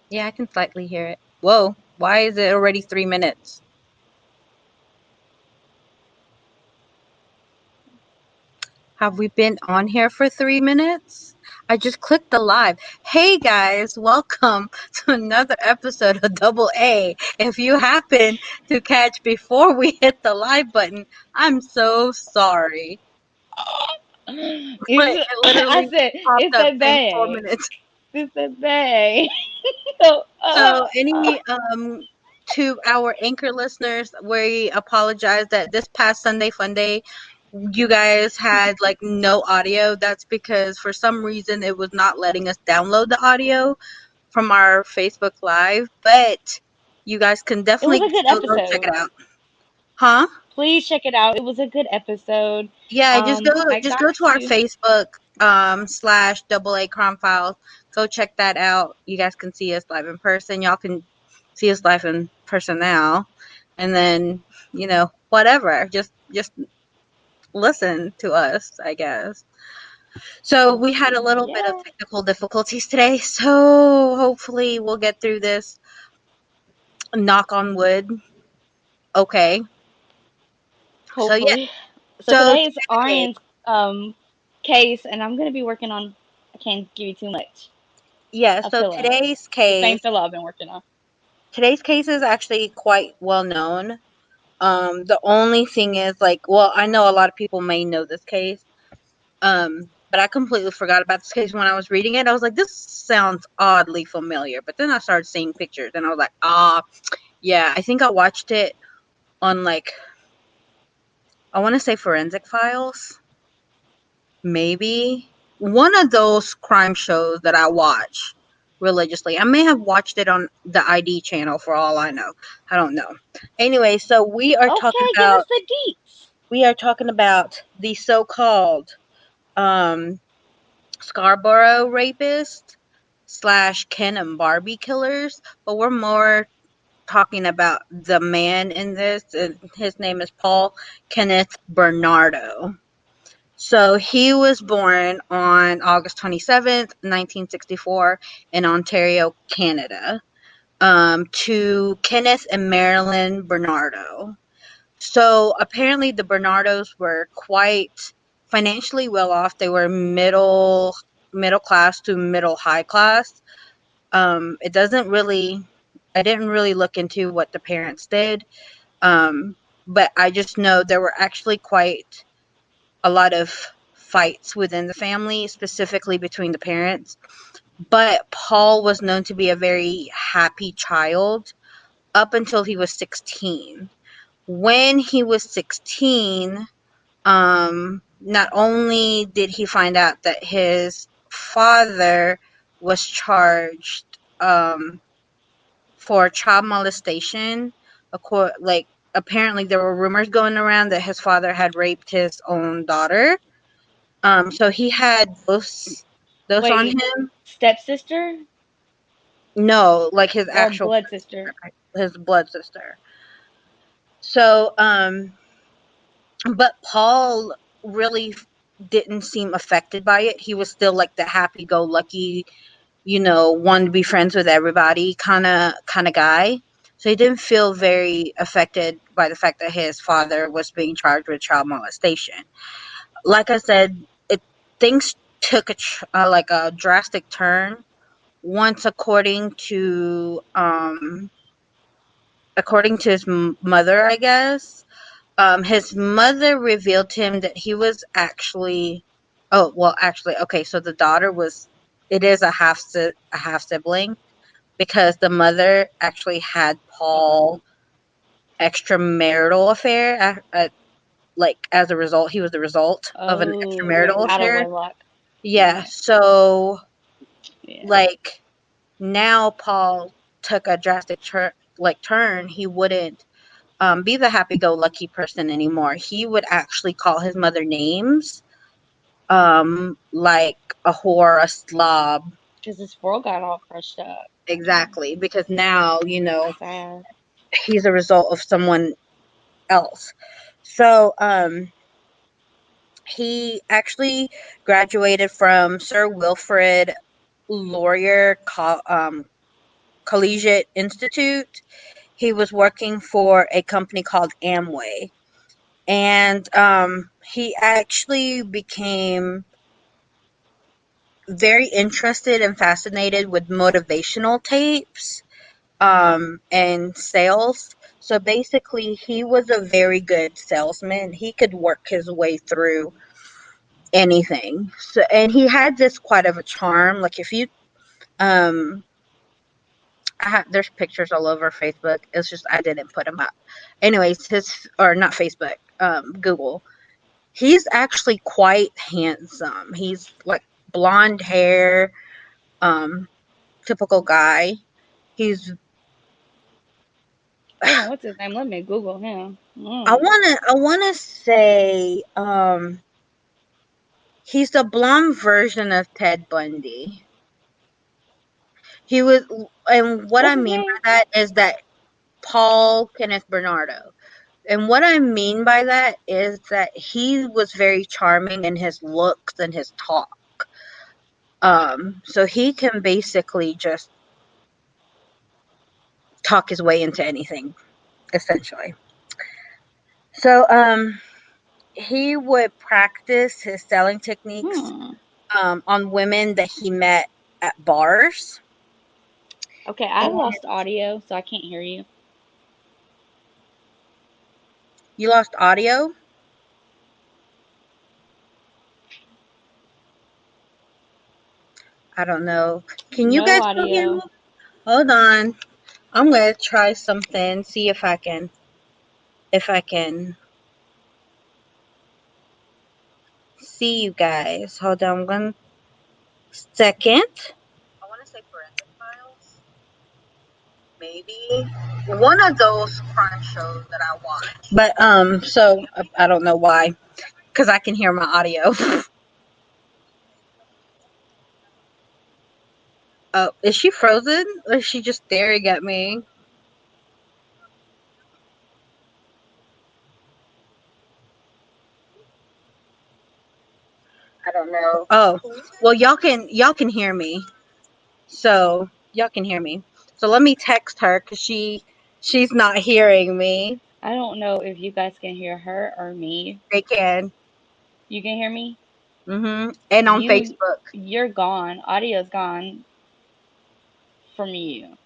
Yeah, I can slightly hear it. Whoa, why is it already 3 minutes? Have we been on here for 3 minutes? I just clicked the live. Hey guys, welcome to another episode of Double A. If you happen to catch before we hit the live button, I'm so sorry. But It's, it I literally said, popped it's up a saying 4 bang. minutes. It's a bang. So to our anchor listeners, we apologize that this past Sunday Funday you guys had like no audio. That's because for some reason it was not letting us download the audio from our Facebook Live, but you guys can It was definitely a good still go check episode. it out. Huh? Please check it out. It was a good episode. Yeah, I just got go to our to. Facebook slash double A crime files. Go check that out. You guys can see us live in person. Y'all can see us live in person now. And then, whatever. Just listen to us, I guess. So we had a little bit of Yeah, technical difficulties today. So hopefully we'll get through this. Knock on wood. Okay. So yeah. hopefully. So So today is today, Arianne's um case, and I'm gonna be working on. I can't give you too much. yeah, A so filler. The same filler I've been working on. today's case is actually quite well known. The only thing is like, well, I know a lot of people may know this case. But I completely forgot about this case when I was reading it. I was like, this sounds oddly familiar. But then I started seeing pictures and I was like, yeah, I think I watched it on like, I want to say Forensic Files, maybe one of those crime shows that I watch religiously. I may have watched it on the ID channel for all I know. I don't know. Anyway, so Okay, give us the deets. we are talking about the so-called um Scarborough rapist slash Ken and Barbie killers, but we're more talking about the man in this. His name is Paul Kenneth Bernardo. So he was born on August 27th, 1964, in Ontario, Canada, to Kenneth and Marilyn Bernardo. So apparently the Bernardos were quite financially well off. They were middle class to middle high class. It doesn't really I didn't really look into what the parents did. Um, but I just know there were actually quite a lot of fights within the family, specifically between the parents. But Paul was known to be a very happy child up until he was 16. When he was 16, not only did he find out that his father was charged for child molestation, like apparently there were rumors going around that his father had raped his own daughter. So he had those on Wait, him. stepsister No, like his or actual blood sister, sister? his blood sister. So, but Paul really didn't seem affected by it. He was still like the happy-go-lucky, want to be friends with everybody kind of guy. So he didn't feel very affected by the fact that his father was being charged with child molestation. Like I said, things took like a drastic turn once, according to his mother, I guess. His mother revealed to him that he was actually, oh well, actually, okay. So the daughter it is a half sibling because the mother actually had Paul extramarital affair. Like as a result, he was the result of an Oh, extramarital out of affair. wedlock. Yeah. Yeah, So yeah. like now Paul took a drastic turn. He wouldn't be the happy-go-lucky person anymore. He would actually call his mother names, like a whore, a slob. Because this world got all crushed up. Exactly, because now Sad. he's a result of someone else. So, he actually graduated from Sir Wilfrid Laurier Collegiate Institute. He was working for a company called Amway, and he actually became very interested and fascinated with motivational tapes and sales. So basically, he was a very good salesman. He could work his way through anything. So, and he had this quite of a charm. Like if you, um, there's pictures all over Facebook. It's just I didn't put them up. Anyways, or not Facebook, Google. He's actually quite handsome. He's like blonde hair, um, typical guy. He's Hold on, what's his name? Let me Google him. I wanna say he's the blonde version of Ted Bundy. He was, and what What's I his mean name? by that is that Kenneth Bernardo. And what I mean by that is that he was very charming in his looks and his talk. So he can basically just talk his way into anything, essentially. So he would practice his selling techniques Hmm. on women that he met at bars. Okay, I And lost audio, so I can't hear you. you lost audio? I don't know. Can you No guys still hear audio. me? Hold on. I'm gonna try something, see if I can see you guys. Hold on one second. I wanna say forensic files. Maybe one of those crime shows that I watch. But so I don't know why. Because I can hear my audio. Oh, is she frozen? Or is she just staring at me? I don't know. Oh, well, y'all can hear me. So y'all can hear me. So let me text her because she's not hearing me. I don't know if you guys can hear her or me. They can. You can hear me? And on You Facebook. you're gone. Audio's gone from you.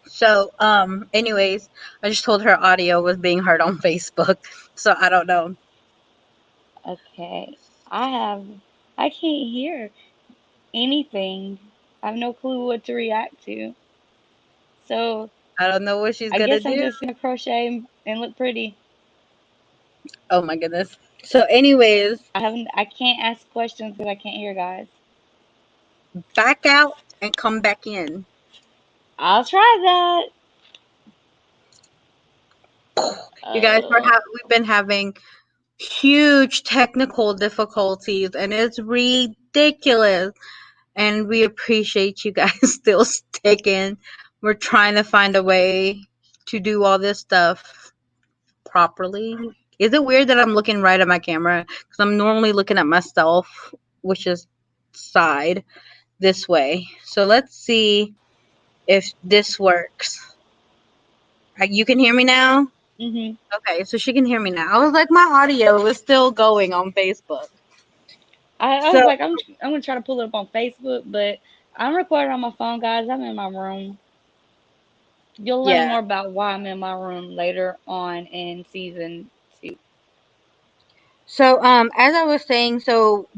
So anyways, I just told her audio was being heard on Facebook. So I don't know. Okay. I have I can't hear anything. I have no clue what to react to. So I don't know what she's I gonna guess I'm do. just gonna crochet and look pretty. Oh my goodness. So anyways, I can't ask questions because I can't hear guys. back out and come back in. I'll try that. You guys, Uh, we've been having huge technical difficulties and it's ridiculous. And we appreciate you guys still sticking. We're trying to find a way to do all this stuff properly. Is it weird that I'm looking right at my camera? Because I'm normally looking at myself, which is side this way. So let's see if this works. You can hear me now? mhm. Okay, so she can hear me now. I was like, my audio is still going on Facebook. I So was like, I'm gonna try to pull it up on Facebook, but I'm recording on my phone, guys. I'm in my room. You'll learn yeah. more about why I'm in my room later on in season 2. So as I was saying, so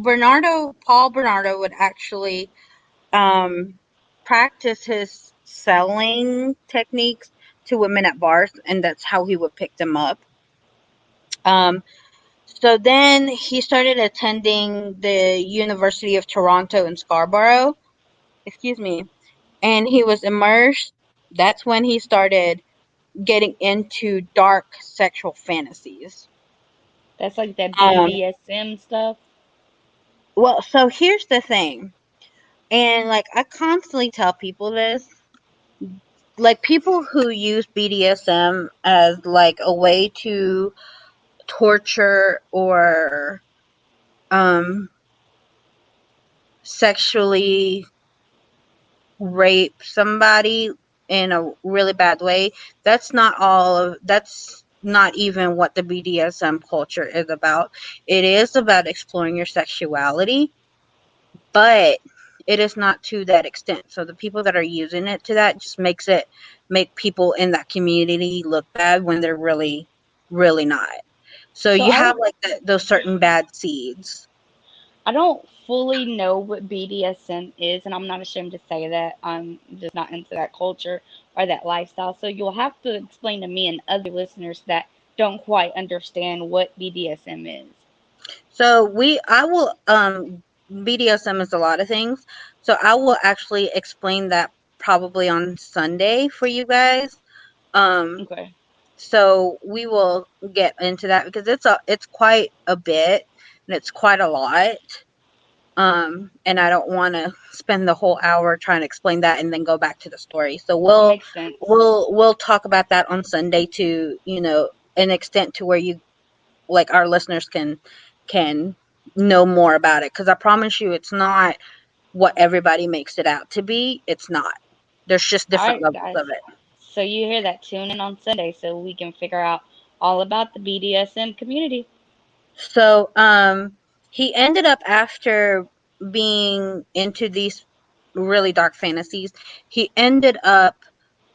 Paul Bernardo would actually um practice his selling techniques to women at bars, and that's how he would pick them up. Um so then he started attending the University of Toronto in Scarborough, excuse me, and he was immersed. That's when he started getting into dark sexual fantasies. That's like that Um, BDSM stuff. well, so here's the thing, and like I constantly tell people this, like people who use BDSM as like a way to torture or um sexually rape somebody in a really bad way, that's not even what the BDSM culture is about. It is about exploring your sexuality, but it is not to that extent. So the people that are using it to that just make people in that community look bad when they're really not. So So you have like those certain bad seeds. I don't fully know what BDSM is, and I'm not ashamed to say that. I'm just not into that culture or that lifestyle. So you'll have to explain to me and other listeners that don't quite understand what BDSM is. So I will BDSM is a lot of things. So I will actually explain that probably on Sunday for you guys. Um Okay. so we will get into that because it's quite a bit and it's quite a lot. And I don't want to spend the whole hour trying to explain that and then go back to the story. So Makes sense. we'll talk about that on Sunday to, an extent to where you like our listeners can know more about it, cuz I promise you it's not what everybody makes it out to be. It's not. There's just All different right, levels guys. of it. So you hear that? Tune in on Sunday so we can figure out all about the BDSM community. So, he ended up after being into these really dark fantasies, he ended up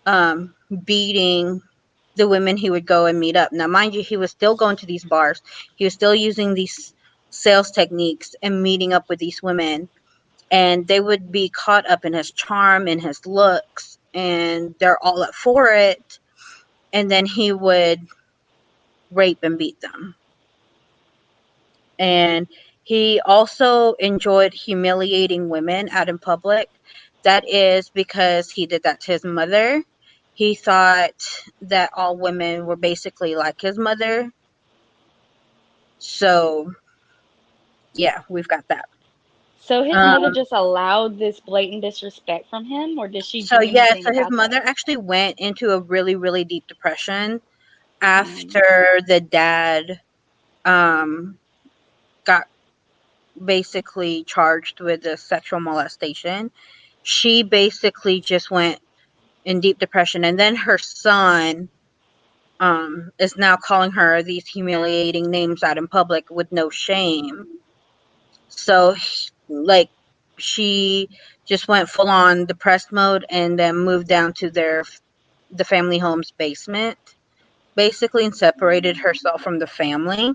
um beating the women he would go and meet up. Now, mind you, he was still going to these bars. He was still using these sales techniques and meeting up with these women, and they would be caught up in his charm and his looks, and they're all up for it, and then he would rape and beat them. And he also enjoyed humiliating women out in public. That is because he did that to his mother. He thought that all women were basically like his mother. So, yeah, we've got that. So his mother Um, just allowed this blatant disrespect from him, or did she so do yeah, anything so his about mother that? actually went into a really deep depression Mm. after the dad um got basically charged with the sexual molestation. She basically just went in deep depression, and then her son is now calling her these humiliating names out in public with no shame. So like she just went full on depressed mode and then moved down to the family home's basement basically, and separated herself from the family.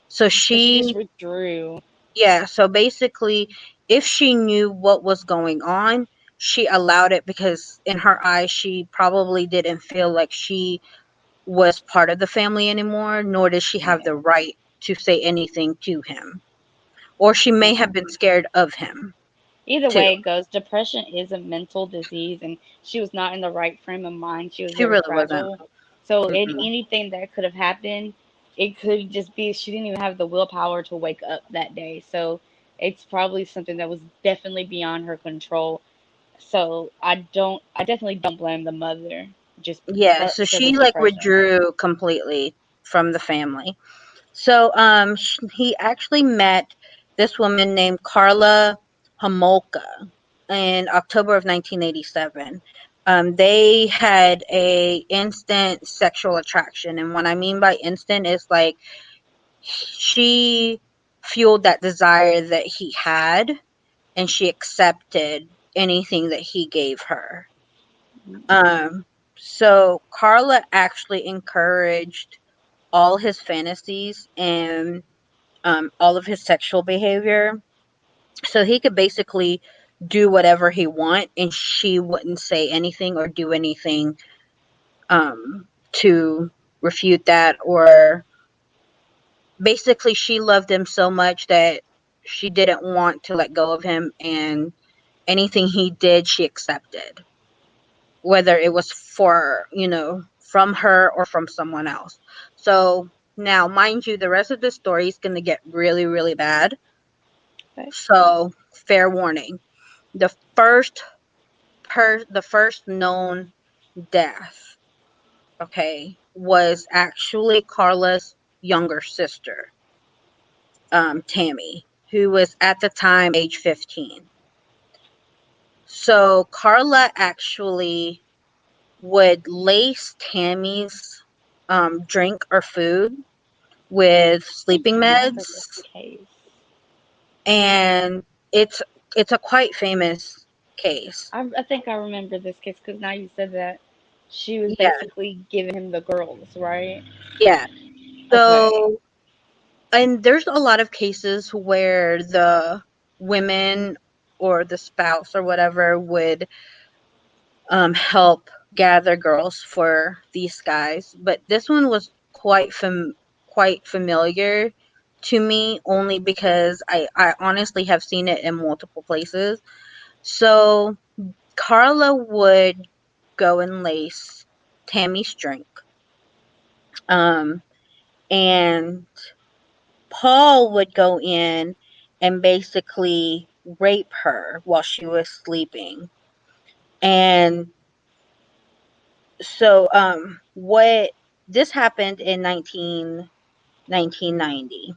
So So she just she withdrew. Yeah, so basically, if she knew what was going on, she allowed it because in her eyes, she probably didn't feel like she was part of the family anymore, nor did she have Yeah. the right to say anything to him. Or she may have been scared of him Either too. way it goes, depression is a mental disease, and she was not in the right frame of mind. She was She very really wasn't. fragile. So Mm-mm. anything that could have happened, it could just be she didn't even have the willpower to wake up that day. So it's probably something that was definitely beyond her control. So I definitely don't blame the mother just Yeah, so for she this like depression. withdrew completely from the family. So he actually met this woman named Carla Homolka in October of 1987. They had a instant sexual attraction, and what I mean by instant is like she fueled that desire that he had, and she accepted anything that he gave her. Um, so Carla actually encouraged all his fantasies and all of his sexual behavior. So he could basically do whatever he want, and she wouldn't say anything or do anything to refute that. Or basically, she loved him so much that she didn't want to let go of him, and anything he did, she accepted, whether it was for from her or from someone else. So now, mind you, the rest of the story is going to get really bad. Okay. So, fair warning. The first the first known death, okay, was actually Carla's younger sister, Tammy, who was at the time age 15. So Carla actually would lace Tammy's drink or food with I think sleeping I remember meds, this case. and it's a quite famous case. I think I remember this case because now you said that she was Yeah, basically giving him the girls, right? yeah. Okay. So, and there's a lot of cases where the women or the spouse or whatever would help gather girls for these guys, but this one was quite familiar to me only because I honestly have seen it in multiple places. So Carla would go and lace Tammy's drink, um, and Paul would go in and basically rape her while she was sleeping. And so what this happened in 1990.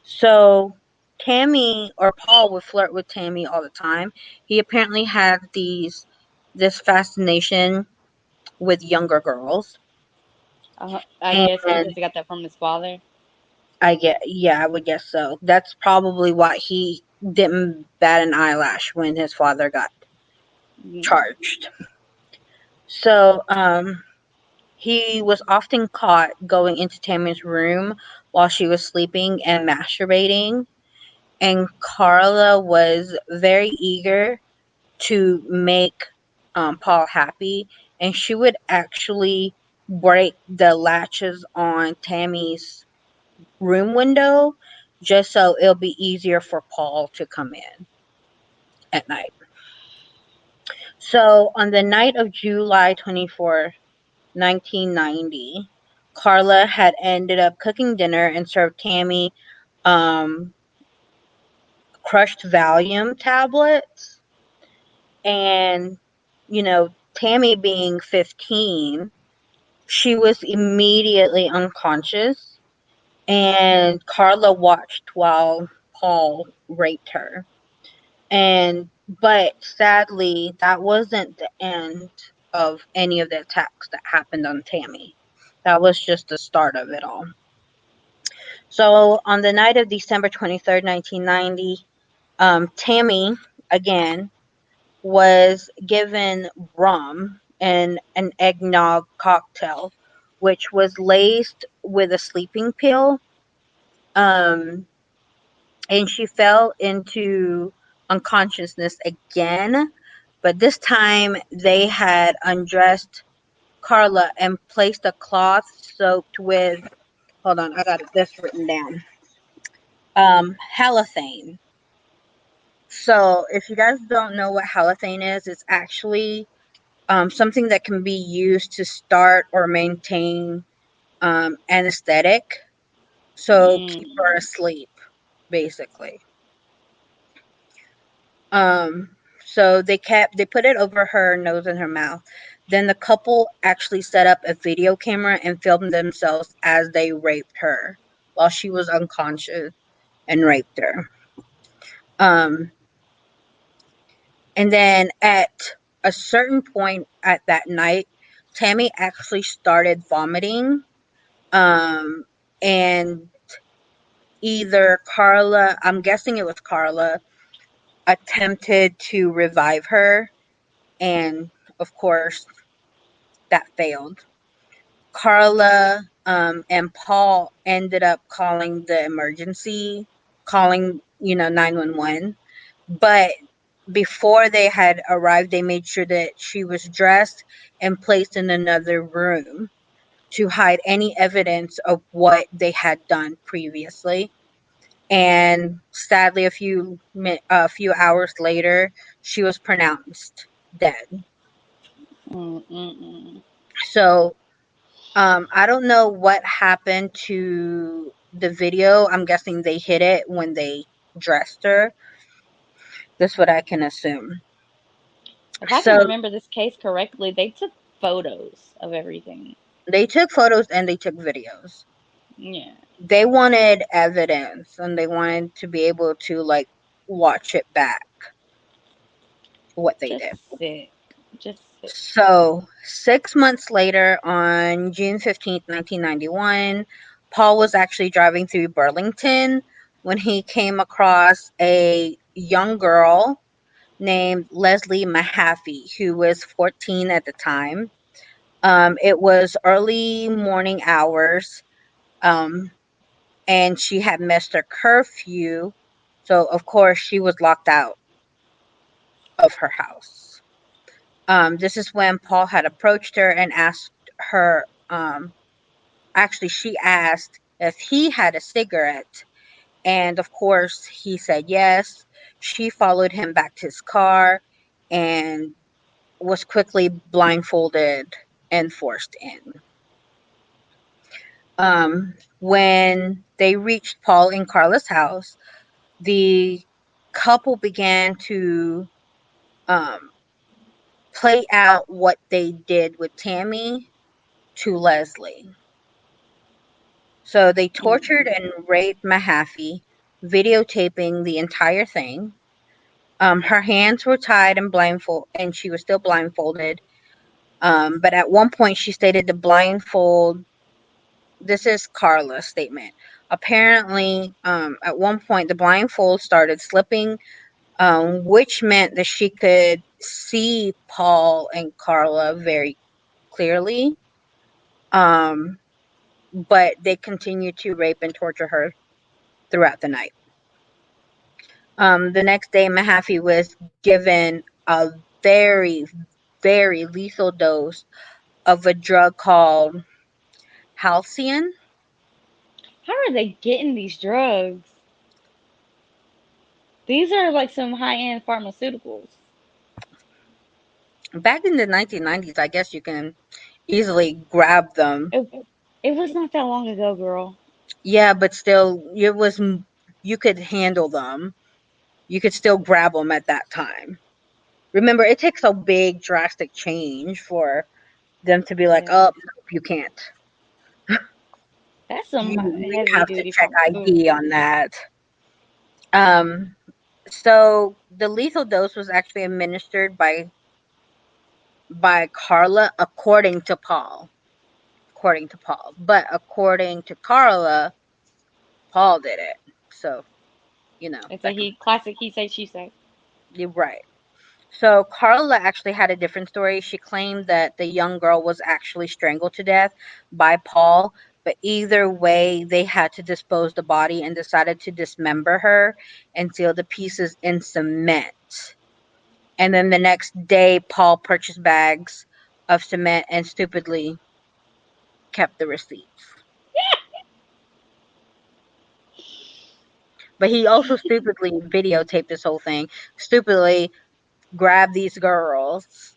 So Tammy or Paul would flirt with Tammy all the time. He apparently had this fascination with younger girls. I guess And because he got that from his father. I would guess so. That's probably why he didn't bat an eyelash when his father got Mm. charged. So he was often caught going into Tammy's room while she was sleeping and masturbating. And Carla was very eager to make Paul happy, and she would actually break the latches on Tammy's room window just so it'll be easier for Paul to come in at night. So on the night of July 24th, 1990, Carla had ended up cooking dinner and served Tammy um, crushed Valium tablets. And, Tammy being 15, she was immediately unconscious, and Carla watched while Paul raped her. But sadly, that wasn't the end of any of the attacks that happened on Tammy. That was just the start of it all. So on the night of December 23rd, 1990, Tammy, again, was given rum and an eggnog cocktail, which was laced with a sleeping pill. Um, and she fell into unconsciousness again, but this time they had undressed Carla and placed a cloth soaked with, hold on, I got this written down, halothane. So if you guys don't know what halothane is, it's actually something that can be used to start or maintain anesthetic, so keep her Mm. asleep, basically. Um, so they put it over her nose and her mouth. Then the couple actually set up a video camera and filmed themselves as they raped her while she was unconscious and raped her. Um, and then at a certain point at that night, Tammy actually started vomiting. Um, and either Carla, I'm guessing it was Carla, attempted to revive her, and of course, that failed. Carla and Paul ended up calling 911. But before they had arrived, they made sure that she was dressed and placed in another room to hide any evidence of what they had done previously. And sadly, a few hours later, she was pronounced dead. Mm-mm-mm. So I don't know what happened to the video. I'm guessing they hid it when they dressed her. That's what I can assume. If I can So remember this case correctly, they took photos of everything. They took photos and they took videos. Yeah. They wanted evidence and they wanted to be able to like watch it back what they Just did. sick. Just sick. So, 6 months later, on June 15th, 1991, Paul was actually driving through Burlington when he came across a young girl named Leslie Mahaffey, who was 14 at the time. It was early morning hours, um, and she had missed her curfew. So, of course, she was locked out of her house. This is when Paul had approached her and asked her, actually, she asked if he had a cigarette. And of course, he said yes. She followed him back to his car and was quickly blindfolded and forced in. When they reached Paul and Carla's house, the couple began to um, play out what they did with Tammy to Leslie. So they tortured Mm. and raped Mahaffey, videotaping the entire thing. Her hands were tied and blindfold, and she was still blindfolded. But at one point, she stated the blindfold. This is Carla's statement. Apparently, at one point, the blindfold started slipping, which meant that she could see Paul and Carla very clearly. Um, but they continued to rape and torture her throughout the night. The next day, Mahaffey was given a very, very lethal dose of a drug called halcyon. How are they getting these drugs? These are like some high end pharmaceuticals. Back in the 1990s, I guess you can easily grab them. It, it was not that long ago, girl. Yeah, but still, you could handle them. You could still grab them at that time. Remember, it takes a big, drastic change for them to be like, Yeah. "Oh, nope, you can't." That's some You heavy have to duty check ID pharmaceuticals. on that. Um, so the lethal dose was actually administered by Carla, according to Paul. But according to Carla, Paul did it. So, It's a that could, he classic he say she say. you're right. So Carla actually had a different story. She claimed that the young girl was actually strangled to death by Paul, but either way, they had to dispose the body and decided to dismember her and seal the pieces in cement. And then the next day, Paul purchased bags of cement and stupidly kept the receipts. But he also stupidly videotaped this whole thing, stupidly grabbed these girls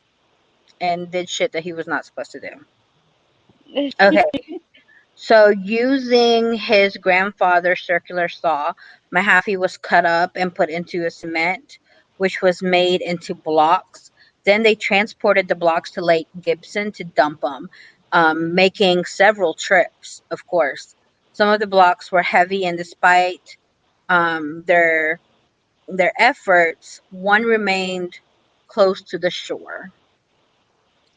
and did shit that he was not supposed to do. Okay, so using his grandfather's circular saw, Mahaffey was cut up and put into a cement, which was made into blocks. Then they transported the blocks to Lake Gibson to dump them, making several trips, of course. Some of the blocks were heavy, and despite their efforts, one remained close to the shore,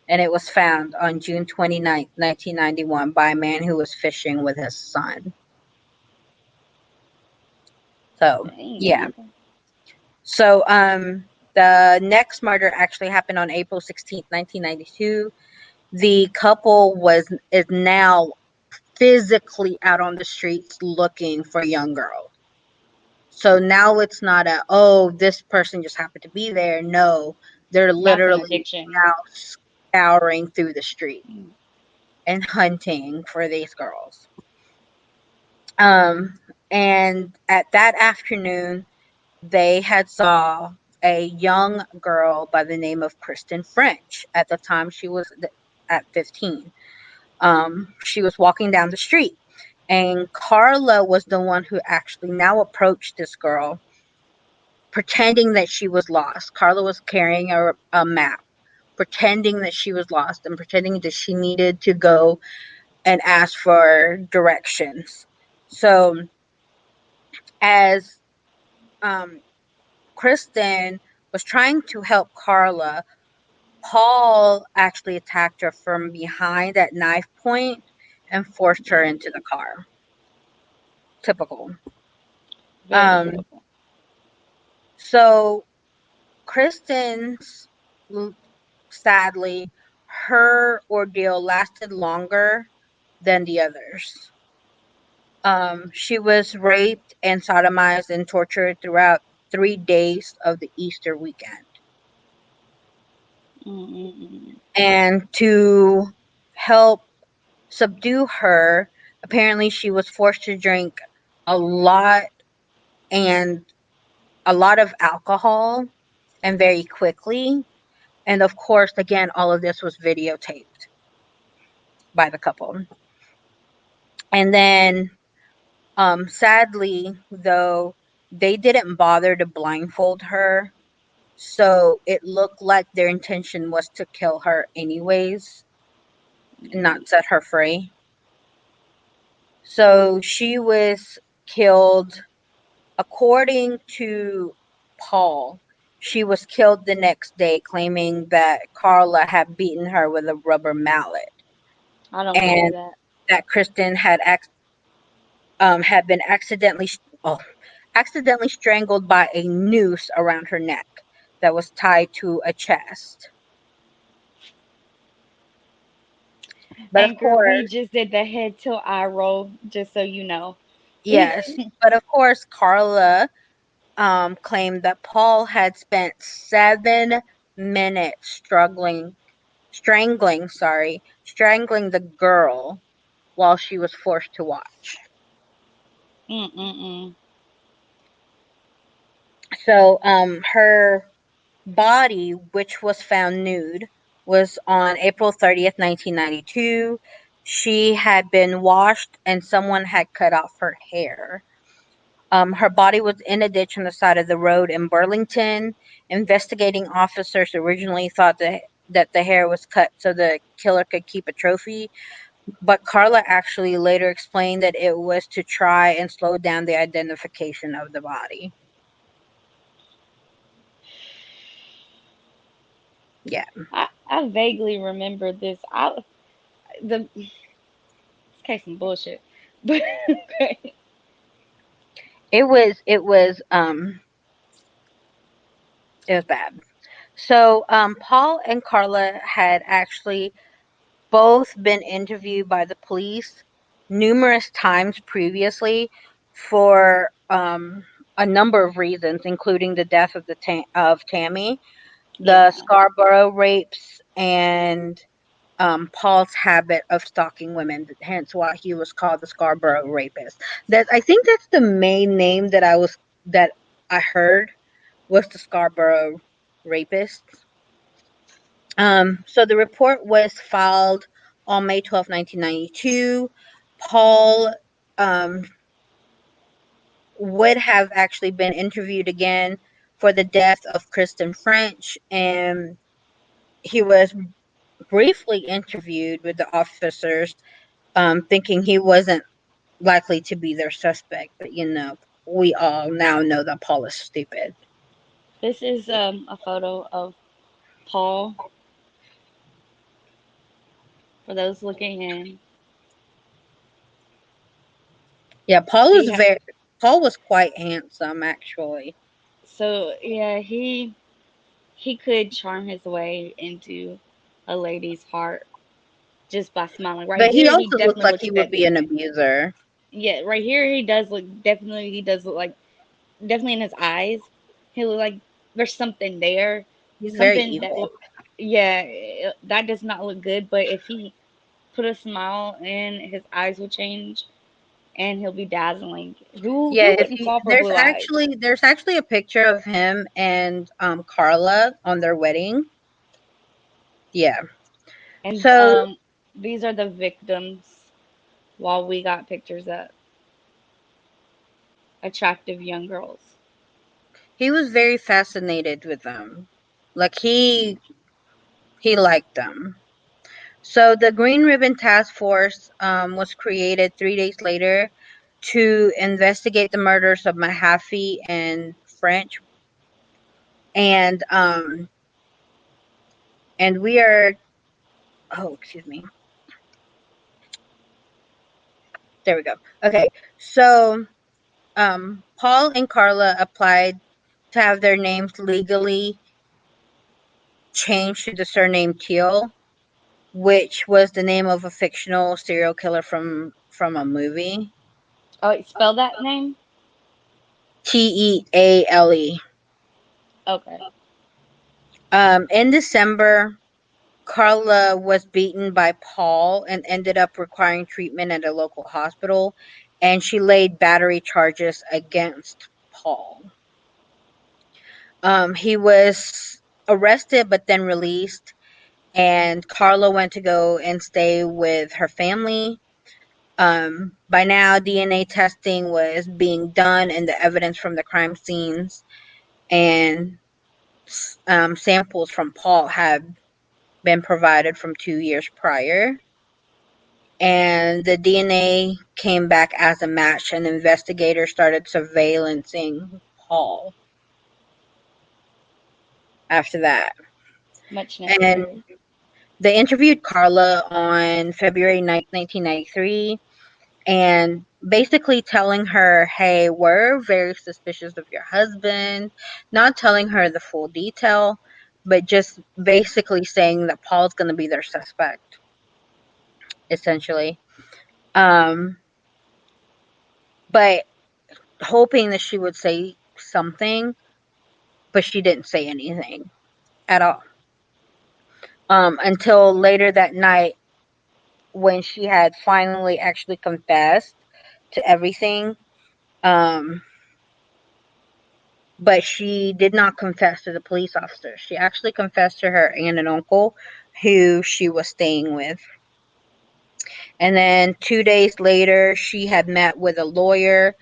and it was found on June 29th, 1991, by a man who was fishing with his son. So, yeah. Dang. So, the next murder actually happened on April 16th, 1992. The couple is now physically out on the streets looking for young girls. So now it's not oh, this person just happened to be there. No, they're That's an literally addiction. now scouring through the street Mm. and hunting for these girls. Um, and at that afternoon, they had saw a young girl by the name of Kristen French. At the time, she was at 15. She was walking down the street, and Carla was the one who actually now approached this girl, pretending that she was lost. Carla was carrying a map, pretending that she was lost and pretending that she needed to go and ask for directions. So as um, Kristen was trying to help Carla, Paul actually attacked her from behind at knife point and forced her Mm, into the car. Typical. very Um, typical. so Kristen's, sadly, her ordeal lasted longer than the others. She was raped and sodomized and tortured throughout 3 days of the Easter weekend. Mm-mm-mm. And to help subdue her, apparently she was forced to drink a lot and a lot of alcohol and very quickly. And of course, again, all of this was videotaped by the couple. And then, sadly, though, they didn't bother to blindfold her. So it looked like their intention was to kill her anyways and not set her free. So she was killed, according to Paul. She was killed the next day, claiming that Carla had beaten her with a rubber mallet I don't believe and that. that Kristen had been oh, accidentally strangled by a noose around her neck that was tied to a chest. But of Anchor, we course, just did the head tilt eye roll, just so you know. yes, but of course, Carla claimed that Paul had spent 7 minutes strangling the girl while she was forced to watch. Mm-mm-mm. So, her body, which was found nude, was on April 30th, 1992. She had been washed and someone had cut off her hair. Her body was in a ditch on the side of the road in Burlington. Investigating officers originally thought that the hair was cut so the killer could keep a trophy, but Carla actually later explained that it was to try and slow down the identification of the body. Yeah, I vaguely remember this. This case some bullshit, but okay. it was bad. So, Paul and Carla had actually both been interviewed by the police numerous times previously for a number of reasons, including the death of of Tammy, the Yeah. Scarborough rapes, and Paul's habit of stalking women. Hence, why he was called the Scarborough rapist. That I think that's the main name that I heard was the Scarborough rapist. So the report was filed on May 12th, 1992. Paul um, would have actually been interviewed again for the death of Kristen French, and he was briefly interviewed with the officers, thinking he wasn't likely to be their suspect. But we all now know that Paul is stupid. This is a photo of Paul for those looking in. Yeah, He ha- Paul was quite handsome actually. so yeah, he could charm his way into a lady's heart just by smiling. Right But he here, he also looks definitely like looks he would be deadly. an abuser. Yeah, right here he does look definitely. He does look like definitely in his eyes. He look like there's something there, He's very something that evil. will. Yeah, that does not look good. But if he put a smile in, his eyes will change, and he'll be dazzling. Who Yeah, if wouldn't you fall for blue eyes? there's actually a picture of him and Carla on their wedding. Yeah. And So these are the victims. While we got pictures of attractive young girls. he was very fascinated with them. Like He liked them. So the Green Ribbon Task Force was created 3 days later to investigate the murders of Mahaffey and French, and we are. Oh, excuse me. There we go. Okay, so Paul and Carla applied to have their names legally changed to the surname Teal, which was the name of a fictional serial killer from a movie. Oh, wait, spell that name. Teale. Okay, In December, Carla was beaten by Paul and ended up requiring treatment at a local hospital, and she laid battery charges against Paul. He was arrested but then released, and Carla went to go and stay with her family. By now, DNA testing was being done, and the evidence from the crime scenes and samples from Paul had been provided from 2 years prior. And the DNA came back as a match, and investigators started surveillancing Paul after that. much And necessary. they interviewed Carla on February 9th, 1993, and basically telling her, hey, we're very suspicious of your husband, not telling her the full detail, but just basically saying that Paul's going to be their suspect, essentially. Um, but hoping that she would say something, but she didn't say anything at all. Until later that night when she had finally actually confessed to everything. Um, but she did not confess to the police officer. She actually confessed to her aunt and uncle who she was staying with. And then 2 days later, she had met with a lawyer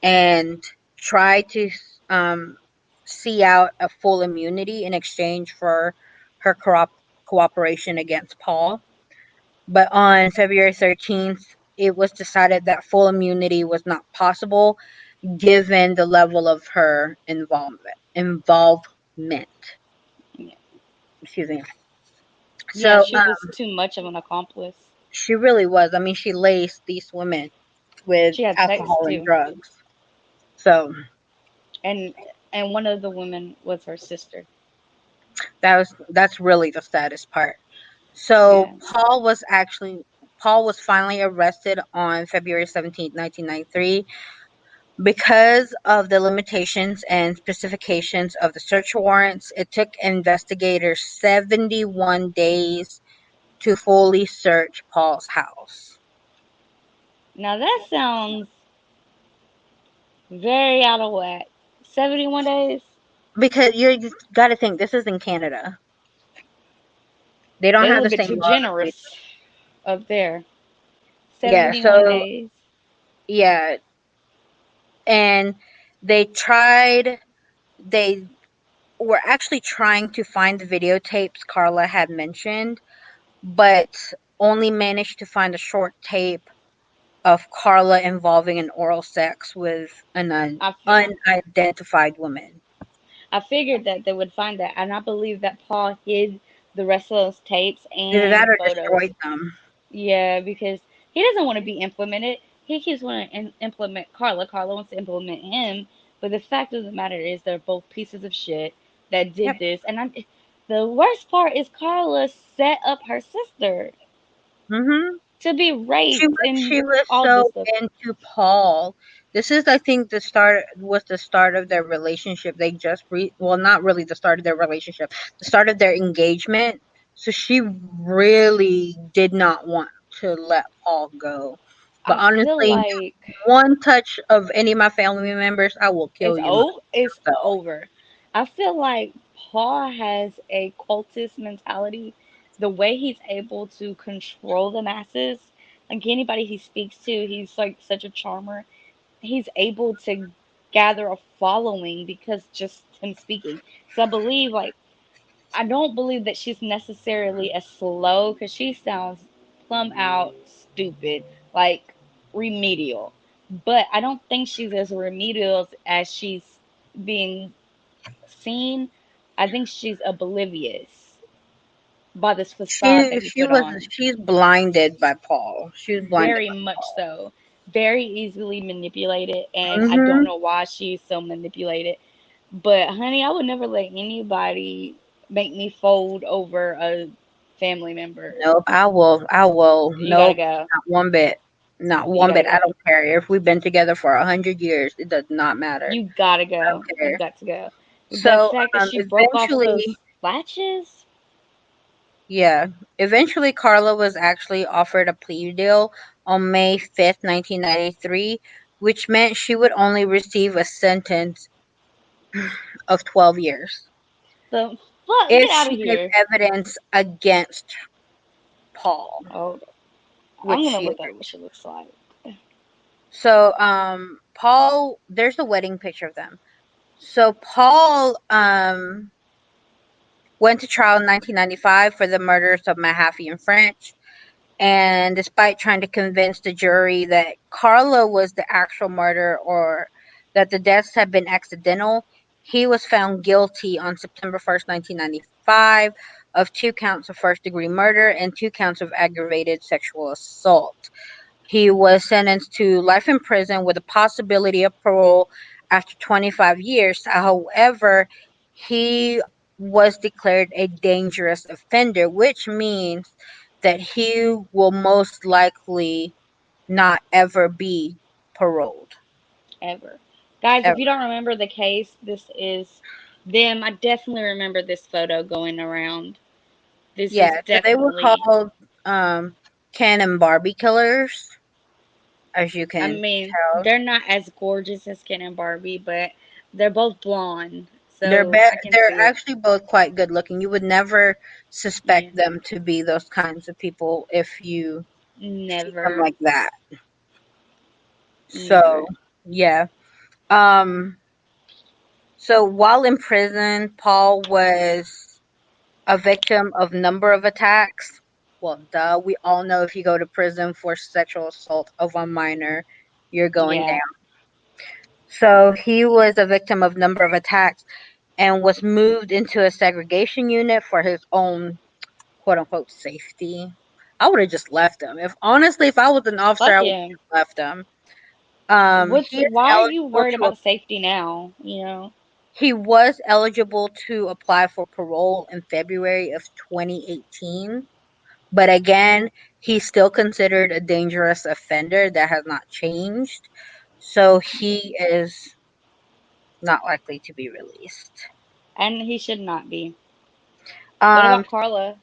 and tried to um, see out a full immunity in exchange for her cooperation against Paul. But on February 13th, it was decided that full immunity was not possible given the level of her involvement. Yeah, Excuse me. yeah, So she was too much of an accomplice. she really was. I mean, she laced these women with She had sex alcohol and too, drugs. So and and one of the women was her sister. that's really the saddest part. So Yeah. Paul was finally arrested on February 17th, 1993. Because of the limitations and specifications of the search warrants, it took investigators 71 days to fully search Paul's house. Now that sounds very out of whack. 71 days? Because you got to think, this is in Canada. They don't They're a have little the bit same too laws as we generous up there. do. Yeah, 71 so days. yeah, and they tried, they were actually trying to find the videotapes Carla had mentioned, but only managed to find a short tape of Carla involving an oral sex with an I, fi- unidentified woman. I figured that they would find that, and I believe that Paul hid the rest of those tapes Either and that or photos. destroyed them. Yeah, because he doesn't want to be implemented. He keeps wanting to implement Carla. Carla wants to implement him. But the fact of the matter is, they're both pieces of shit that Yep. did this. And the worst part is Carla set up her sister Mhm. to be raped and She was all so this stuff. into Paul. This is, I think, the start of their relationship. They just well, not really the start of their relationship, the start of their engagement. So she really did not want to let Paul go. But I feel honestly, like one touch of any of my family members, I will kill you it's myself. over. I feel like Paul has a cultist mentality. The way he's able to control the masses, like anybody he speaks to, he's like such a charmer. He's able to gather a following because just him speaking. So I believe like I don't believe that she's necessarily as slow because she sounds plumb out stupid, like remedial. But I don't think she's as remedial as she's being seen. I think she's oblivious by this facade that he She put was on. she's blinded by Paul. She was blinded Very by much Paul. so. Very easily manipulated, and I don't Mhm. know why she's so manipulated. But honey, I would never let anybody make me fold over a family member. Nope, I will. You gotta Nope, go. not one bit. Not You one gotta bit. I go. don't care. If we've been together for 100 years, it does not matter. You gotta I don't go. You've care. got to go. The So, fact that she broke off eventually, those latches, yeah, eventually Carla was actually offered a plea deal on May 5th, 1993, which meant she would only receive a sentence of 12 years the fuck, if get out of she gave here. evidence against Paul, Oh, which I'm gonna she look at agreed. what she looks like. So, Paul, there's a wedding picture of them. So Paul went to trial in 1995 for the murders of Mahaffey and French. And despite trying to convince the jury that Carla was the actual murderer or that the deaths had been accidental, he was found guilty on September 1st, 1995, of 2 counts of first-degree murder and 2 counts of aggravated sexual assault. He was sentenced to life in prison with a possibility of parole after 25 years. However, he was declared a dangerous offender, which means that he will most likely not ever be paroled. Ever. Guys, if you Ever. don't remember the case, this is them. I definitely remember this photo going around. This is Yeah, so they were definitely, called Ken and Barbie killers, as you I can mean, tell. they're not as gorgeous as Ken and Barbie, but they're both blonde, They're so I can they're see it. actually both quite good looking. You would never Yeah, suspect them to be those kinds of people if you see them never, like that. So, never. yeah. Um so while in prison, Paul was a victim of number of attacks. Well, duh, we all know if you go to prison for sexual assault of a minor, you're going Yeah, down. So he was a victim of number of attacks and was moved into a segregation unit for his own quote unquote safety. I would have just left him. If honestly, if I was an officer, fuck I would him. have left him. What's He is why are you eligible worried to about safety now? You know, he was eligible to apply for parole in February of 2018. But again, he's still considered a dangerous offender. That has not changed. So he is not likely to be released. and he should not be. What Um, about Carla?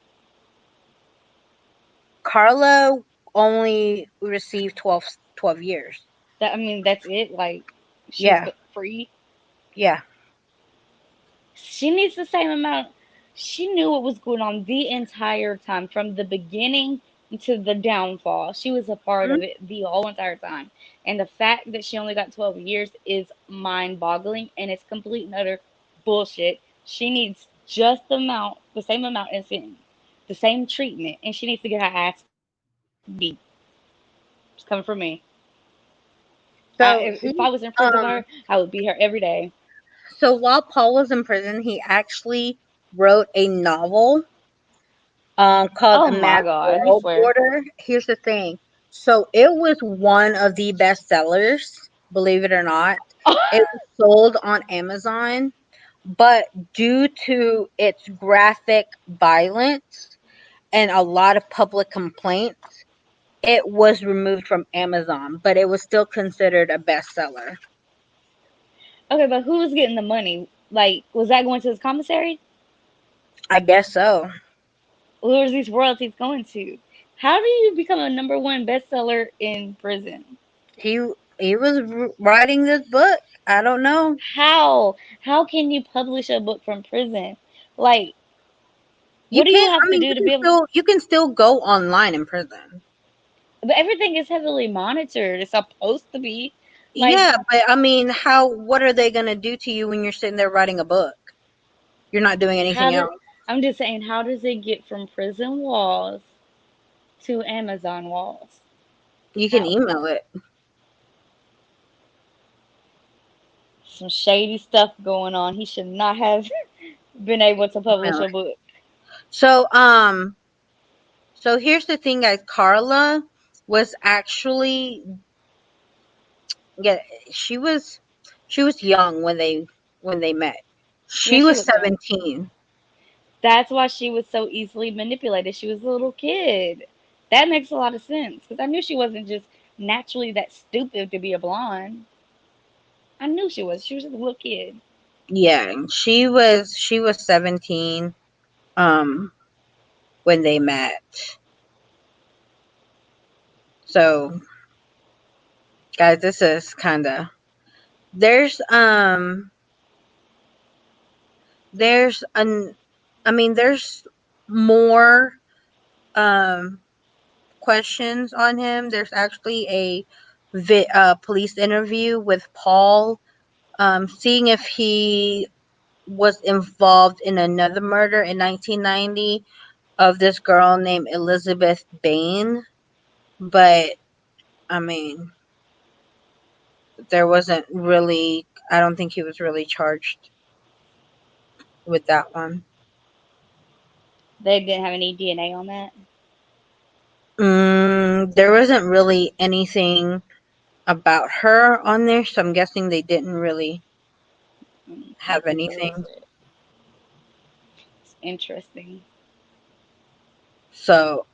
Carla only received 12 years. That I mean, that's it. Like, she's Yeah, free. yeah. She needs the same amount. She knew what was going on the entire time, from the beginning to the downfall. She was a part Mhm. of it the whole entire time. And the fact that she only got 12 years is mind boggling, and it's complete and utter bullshit. She needs just the same amount as him, the same treatment, and she needs to get her ass beat. It's coming from me. So If he I was in prison with um her, I would beat her every day. so while Paul was in prison, he actually wrote a novel called Oh A Mad my god, you World swear. Order. Here's the thing. So it was one of the best sellers, believe it or not. It was sold on Amazon, but due to its graphic violence and a lot of public complaints, it was removed from Amazon, but it was still considered a bestseller. Okay, but who was getting the money? Like, was that going to his commissary? I guess so. Who was these royalties going to? How do you become a number one bestseller in prison? He he was writing this book. I don't know. How? How can you publish a book from prison? Like, You what do you can't. have I to mean, do to be able? you can still go online in prison. But everything is heavily monitored. It's supposed to be. Like, Yeah, but I mean, how? What are they gonna do to you when you're sitting there writing a book? You're not doing how anything do else. I'm just saying, how does it get from prison walls to Amazon walls? You can How? email it. Some shady stuff going on. He should not have been able to publish Email a it. book. So so here's the thing, guys. Carla was actually, yeah, she was she was young when they met. Yeah, She she was was young. 17. That's why she was so easily manipulated. She was a little kid. That makes a lot of sense because I knew she wasn't just naturally that stupid to be a blonde. I knew she was. She was just a little kid. Yeah, she was 17 um when they met. So, guys, this is kind of, there's there's an I mean there's more um questions on him. There's actually a police interview with Paul, seeing if he was involved in another murder in 1990 of this girl named Elizabeth Bain. But I mean, there wasn't really, I don't think he was really charged with that one. They didn't have any DNA on that. There wasn't really anything about her on there, so I'm guessing they didn't really have Make it anything. illicit. It's interesting. So,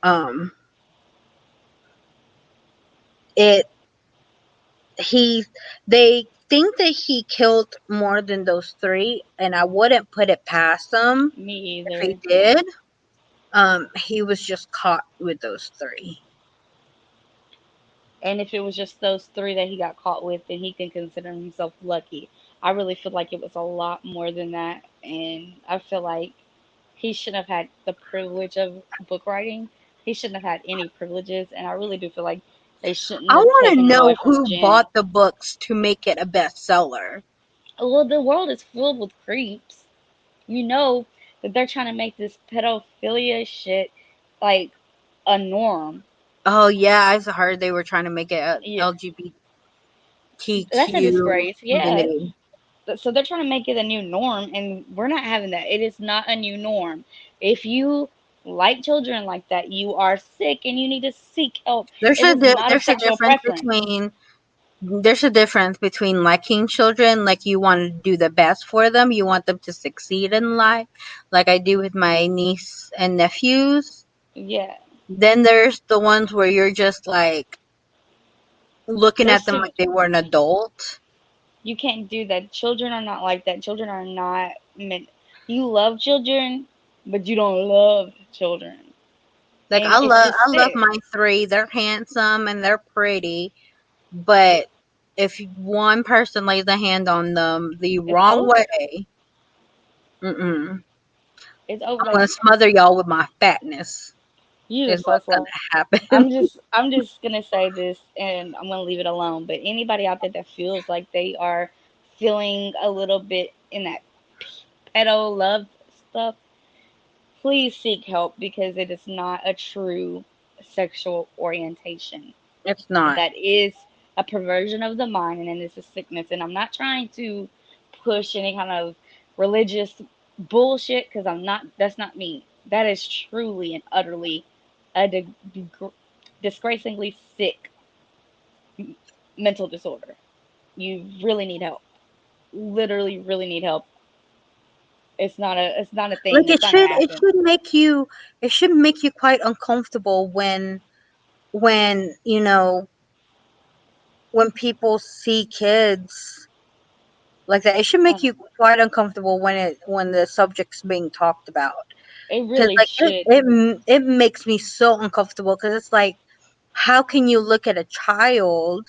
it he they think that he killed more than those three, and I wouldn't put it past him Me if he either. did. He was just caught with those three. And if it was just those three that he got caught with, then he can consider himself lucky. I really feel like it was a lot more than that. And I feel like he shouldn't have had the privilege of book writing. He shouldn't have had any privileges. And I really do feel like they shouldn't I have want to taken him away know from who Jen. bought the books to make it a bestseller. Well, the world is filled with creeps. You know that they're trying to make this pedophilia shit like a norm. Oh yeah, I heard they were trying to make it a Yeah, that's a LGBTQ disgrace. Yeah, community. so they're trying to make it a new norm, and we're not having that. It is not a new norm. If you like children like that, you are sick and you need to seek help. It is not a There's a sexual difference preference. between, liking children, like you want to do the best for them, you want them to succeed in life, like I do with my niece and nephews. Yeah, Then there's the ones where you're just like looking there's at them some, like they were an adult. you can't do that. Children are not like that. Children are not meant. You love children, but you don't love children, Like and it's just I love sick. my three. They're handsome and they're pretty, but if one person lays a hand on them the It's wrong over. way, mm-mm, It's over. I'm Like gonna smother y'all with my fatness. you Is just so what's slow. gonna happen. I'm just gonna say this and I'm gonna leave it alone. But anybody out there that feels like they are feeling a little bit in that pedo love stuff, please seek help because it is not a true sexual orientation. It's not. That is a perversion of the mind and it is a sickness. And I'm not trying to push any kind of religious bullshit because I'm not, that's not me. That is truly and utterly a disgracingly sick mental disorder. You really need help. Literally, really need help. It's not a thing. Like It's not gonna happen. it should make you quite uncomfortable when you know, when people see kids like that. It should make you quite uncomfortable when the subject's being talked about. It Because really like should. it makes me so uncomfortable because it's like, how can you look at a child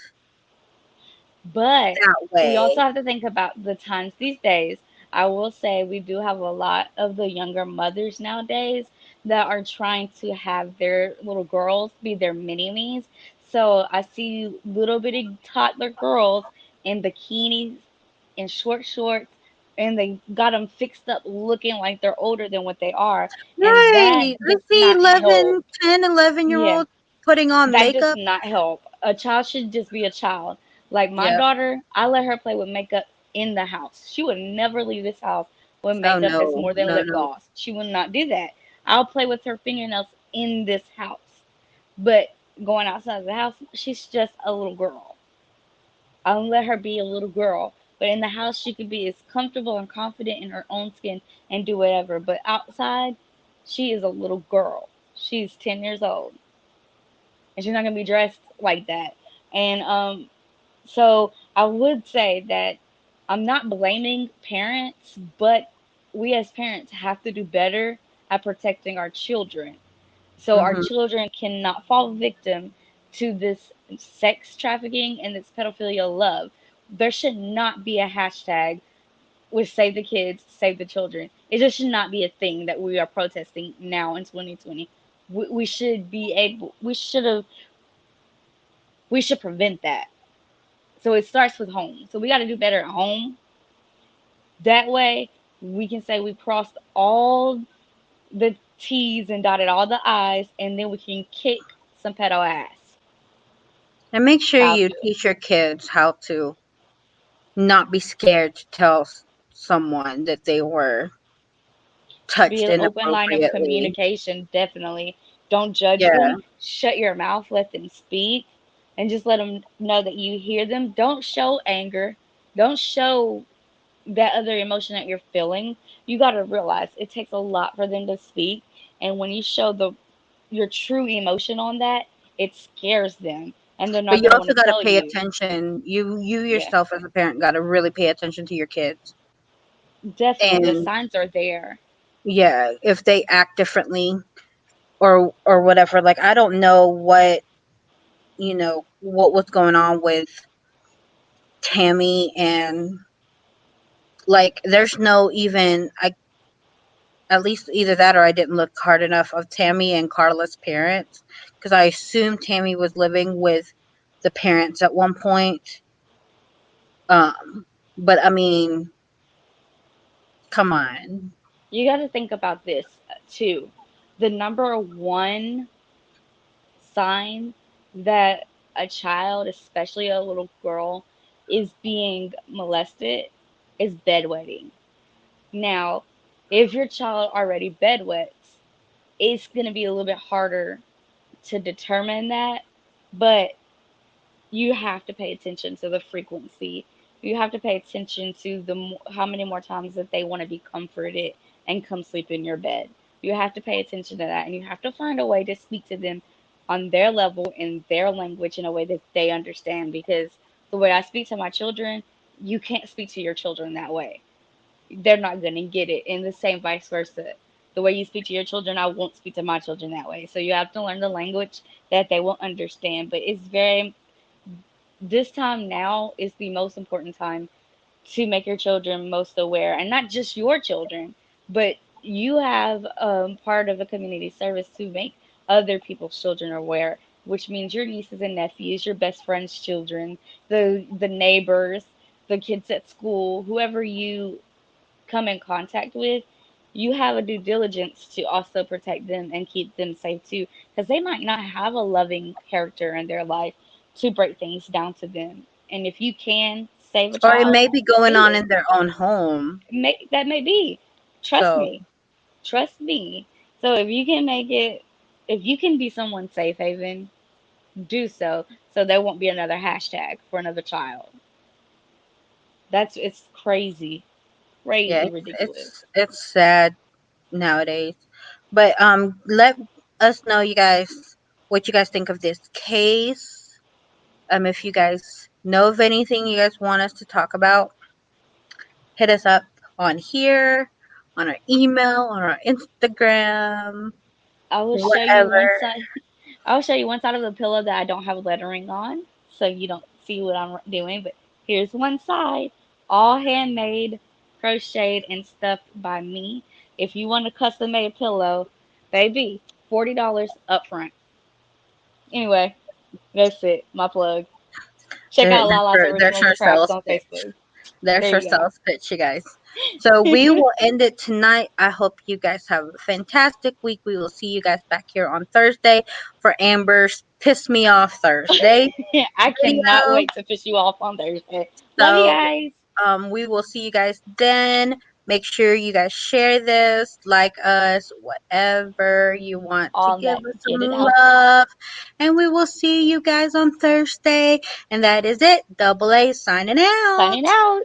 But that we also way? have to think about the times these days. I will say we do have a lot of the younger mothers nowadays that are trying to have their little girls be their mini me's. So I see little bitty toddler girls in bikinis, in short shorts, and they got them fixed up looking like they're older than what they are, and that Right. I does see not help. 11, 10, 11 year Yeah, olds putting on that does makeup. not help. A child should just be a child. Like my Yep. daughter, I let her play with makeup in the house. She would never leave this house with Oh makeup that's no, more than no, lip no. gloss. She would not do that. I'll play with her fingernails in this house. But going outside of the house, she's just a little girl. I'll let her be a little girl. But in the house, she could be as comfortable and confident in her own skin and do whatever. But outside, she is a little girl. She's 10 years old. And she's not going to be dressed like that. And so I would say that I'm not blaming parents, but we as parents have to do better at protecting our children. So our Hmm. children cannot fall victim to this sex trafficking and this pedophilia love. There should not be a hashtag with save the kids, save the children. It just should not be a thing that we are protesting now in 2020. We should be able, we should prevent that. So it starts with home. So we got to do better at home. That way we can say we crossed all the T's and dotted all the I's, and then we can kick some pedo ass. And make sure Child you do it. teach your kids how to not be scared to tell someone that they were Be touched an open line of inappropriately. communication, definitely. Don't judge Yeah. them. Shut your mouth, let them speak, and just let them know that you hear them. Don't show anger. Don't show that other emotion that you're feeling. You got to realize it takes a lot for them to speak, and when you show the your true emotion on that, it scares them, and they're But not you going to want also to got to tell pay you. attention. You Yeah, yourself as a parent got to really pay attention to your kids. definitely. The And signs are there. yeah, if they act differently or whatever, like I don't know what was going on with Tammy, and like there's no even I at least either that or I didn't look hard enough of Tammy and Carla's parents, because I assumed Tammy was living with the parents at one point. But I mean, come on. You got to think about this too. The number one sign that a child, especially a little girl, is being molested is bedwetting. Now, if your child already bedwets, it's going to be a little bit harder to determine that, but you have to pay attention to the frequency. You have to pay attention to how many more times that they want to be comforted and come sleep in your bed. You have to pay attention to that, and you have to find a way to speak to them on their level in their language in a way that they understand. Because the way I speak to my children, you can't speak to your children that way. They're not going to get it, and the same vice versa. The way you speak to your children, I won't speak to my children that way. So you have to learn the language that they will understand. But it's very this time now is the most important time to make your children most aware, and not just your children, but you have part of a community service to make other people's children aware, which means your nieces and nephews, your best friends' children, the neighbors, the kids at school, whoever you come in contact with, you have a due diligence to also protect them and keep them safe too, because they might not have a loving character in their life to break things down to them. And if you can save a Or it child, may be going do on it. in their own home. That may be. Trust So, me. Trust me. So if you can make it, if you can be someone's safe haven, do so, so there won't be another hashtag for another child. It's crazy, yeah, crazy it's ridiculous. it's sad nowadays. But let us know, you guys, what you guys think of this case. If you guys know of anything you guys want us to talk about, hit us up on here, on our email, on our Instagram, I will show you whatever. one side. I'll show you one side of the pillow that I don't have lettering on, so you don't see what I'm doing. But here's one side, all handmade, crocheted, and stuffed by me. If you want a custom made pillow, baby, $40 up front. Anyway, that's it. My plug. Check out Lala's There's Originals our and Crafts sales on pitch. Facebook. There's There our you go. sales pitch, you guys. So we will end it tonight. I hope you guys have a fantastic week. We will see you guys back here on Thursday for Amber's Piss Me Off Thursday I cannot video. wait to fish you off on Thursday. Love you So guys. we will see you guys then. Make sure you guys share this, like us, whatever you want to On give that, us some get it out there. love. And we will see you guys on Thursday. And that is it. Double A signing out. Signing out.